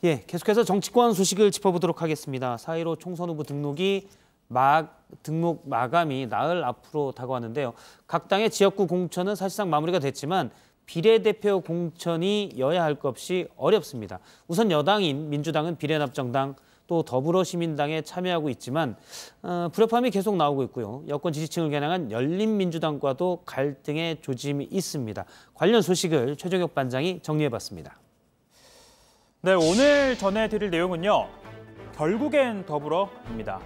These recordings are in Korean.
예, 계속해서 정치권 소식을 짚어보도록 하겠습니다. 4.15 총선 후보 등록 마감이 나흘 앞으로 다가왔는데요. 각 당의 지역구 공천은 사실상 마무리가 됐지만 비례대표 공천이 여야 할 것 없이 어렵습니다. 우선 여당인 민주당은 비례연합정당 또 더불어시민당에 참여하고 있지만 불협화음이 계속 나오고 있고요. 여권 지지층을 겨냥한 열린민주당과도 갈등의 조짐이 있습니다. 관련 소식을 최종혁 반장이 정리해봤습니다. 네, 오늘 전해드릴 내용은요. 결국엔 더불어입니다.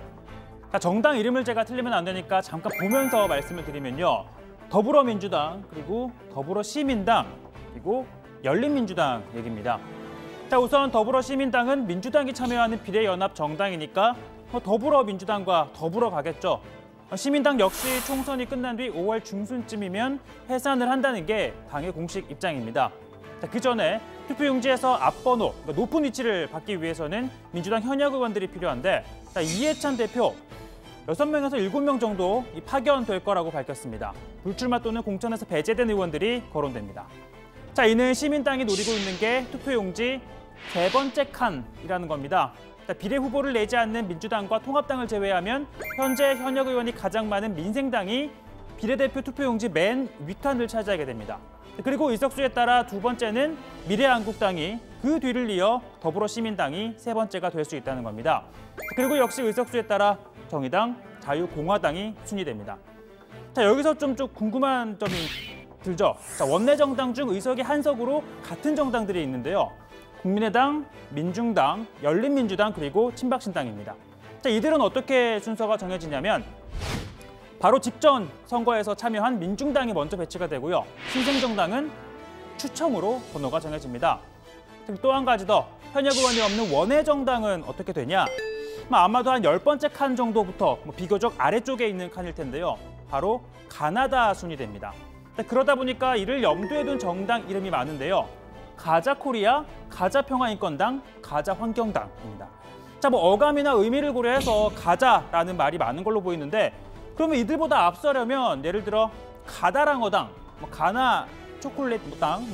정당 이름을 제가 틀리면 안 되니까 잠깐 보면서 말씀을 드리면요. 더불어민주당, 그리고 더불어시민당, 그리고 열린민주당 얘기입니다. 자, 우선 더불어시민당은 민주당이 참여하는 비례연합 정당이니까 더불어민주당과 더불어 가겠죠. 시민당 역시 총선이 끝난 뒤 5월 중순쯤이면 해산을 한다는 게 당의 공식 입장입니다. 자, 그 전에 투표용지에서 앞번호, 그러니까 높은 위치를 받기 위해서는 민주당 현역 의원들이 필요한데 자, 이해찬 대표 6명에서 7명 정도 파견될 거라고 밝혔습니다. 불출마 또는 공천에서 배제된 의원들이 거론됩니다. 자, 이는 시민당이 노리고 있는 게 투표용지 3번째 칸이라는 겁니다. 자, 비례 후보를 내지 않는 민주당과 통합당을 제외하면 현재 현역 의원이 가장 많은 민생당이 비례대표 투표용지 맨 윗칸을 차지하게 됩니다. 그리고 의석수에 따라 두 번째는 미래한국당이 그 뒤를 이어 더불어시민당이 세 번째가 될 수 있다는 겁니다. 그리고 역시 의석수에 따라 정의당, 자유공화당이 순위됩니다. 자, 여기서 좀 궁금한 점이 들죠. 자, 원내정당 중 의석이 한 석으로 같은 정당들이 있는데요. 국민의당, 민중당, 열린민주당, 그리고 친박신당입니다. 자, 이들은 어떻게 순서가 정해지냐면 바로 직전 선거에서 참여한 민중당이 먼저 배치가 되고요. 신생정당은 추첨으로 번호가 정해집니다. 또 한 가지 더, 현역 의원이 없는 원외정당은 어떻게 되냐? 아마도 한 10번째 칸 정도부터 비교적 아래쪽에 있는 칸일 텐데요. 바로 가나다 순위됩니다. 그러다 보니까 이를 염두에 둔 정당 이름이 많은데요. 가자코리아, 가자평화인권당, 가자환경당입니다. 자, 어감이나 의미를 고려해서 가자라는 말이 많은 걸로 보이는데 그러면 이들보다 앞서려면 예를 들어 가다랑어당, 가나 초콜릿당,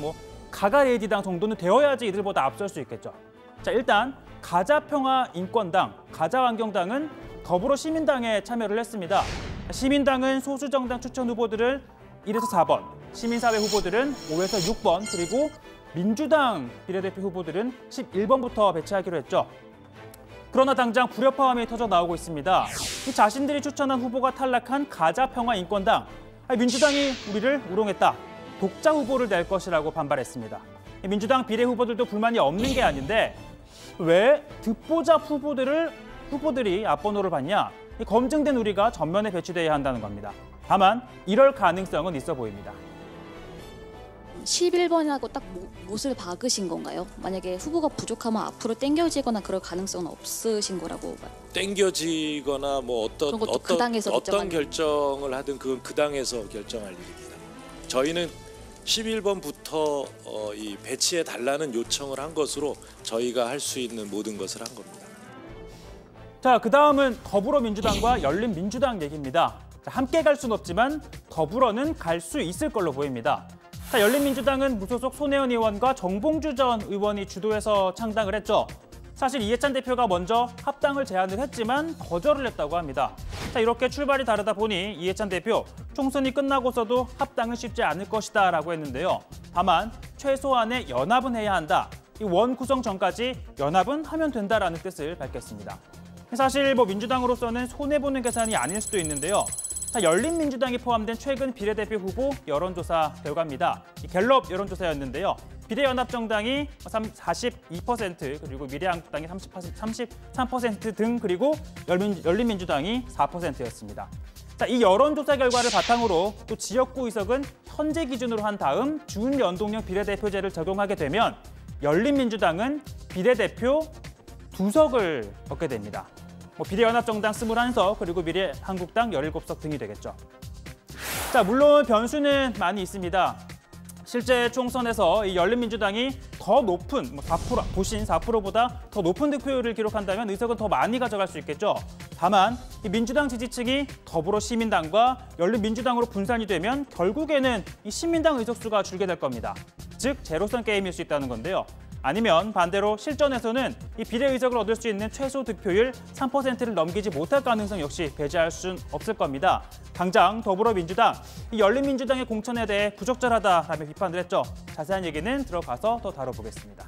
가가레이디당 정도는 되어야지 이들보다 앞설 수 있겠죠. 자, 일단 가자평화인권당, 가자환경당은 더불어시민당에 참여를 했습니다. 시민당은 소수정당 추천 후보들을 1에서 4번, 시민사회 후보들은 5에서 6번, 그리고 민주당 비례대표 후보들은 11번부터 배치하기로 했죠. 그러나 당장 불협화음이 터져 나오고 있습니다. 자신들이 추천한 후보가 탈락한 가자평화인권당, 민주당이 우리를 우롱했다. 독자 후보를 낼 것이라고 반발했습니다. 민주당 비례 후보들도 불만이 없는 게 아닌데 왜 득보잡 후보들이 앞번호를 받냐? 검증된 우리가 전면에 배치돼야 한다는 겁니다. 다만 이럴 가능성은 있어 보입니다. 11번이라고 딱 못을 박으신 건가요? 만약에 후보가 부족하면 앞으로 땡겨지거나 그럴 가능성은 없으신 거라고. 땡겨지거나 어떤 결정을 하든 그건 그 당에서 결정할 일입니다. 저희는 11번부터 이 배치해 달라는 요청을 한 것으로 저희가 할 수 있는 모든 것을 한 겁니다. 자, 그 다음은 더불어민주당과 열린민주당 얘기입니다. 자, 함께 갈 수는 없지만 더불어는 갈 수 있을 걸로 보입니다. 자, 열린민주당은 무소속 손혜원 의원과 정봉주 전 의원이 주도해서 창당을 했죠. 사실 이해찬 대표가 먼저 합당을 제안을 했지만 거절을 했다고 합니다. 자, 이렇게 출발이 다르다 보니 이해찬 대표 총선이 끝나고서도 합당은 쉽지 않을 것이다 라고 했는데요. 다만 최소한의 연합은 해야 한다. 이 원 구성 전까지 연합은 하면 된다라는 뜻을 밝혔습니다. 사실 민주당으로서는 손해보는 계산이 아닐 수도 있는데요. 자, 열린민주당이 포함된 최근 비례대표 후보 여론조사 결과입니다. 갤럽 여론조사였는데요. 비례연합정당이 42%, 그리고 미래한국당이 33% 등, 그리고 열린민주당이 4%였습니다. 자, 이 여론조사 결과를 바탕으로 또 지역구 의석은 현재 기준으로 한 다음 준연동형 비례대표제를 적용하게 되면 열린민주당은 비례대표 2석을 얻게 됩니다. 비례연합정당 21석, 그리고 미래한국당 17석 등이 되겠죠. 자, 물론 변수는 많이 있습니다. 실제 총선에서 이 열린민주당이 더 높은 4%, 보신 4%보다 더 높은 득표율을 기록한다면 의석은 더 많이 가져갈 수 있겠죠. 다만 이 민주당 지지층이 더불어시민당과 열린민주당으로 분산이 되면 결국에는 이 시민당 의석수가 줄게 될 겁니다. 즉 제로섬 게임일 수 있다는 건데요. 아니면 반대로 실전에서는 이 비례 의석을 얻을 수 있는 최소 득표율 3%를 넘기지 못할 가능성 역시 배제할 수는 없을 겁니다. 당장 더불어민주당, 이 열린민주당의 공천에 대해 부적절하다라며 비판을 했죠. 자세한 얘기는 들어가서 더 다뤄보겠습니다.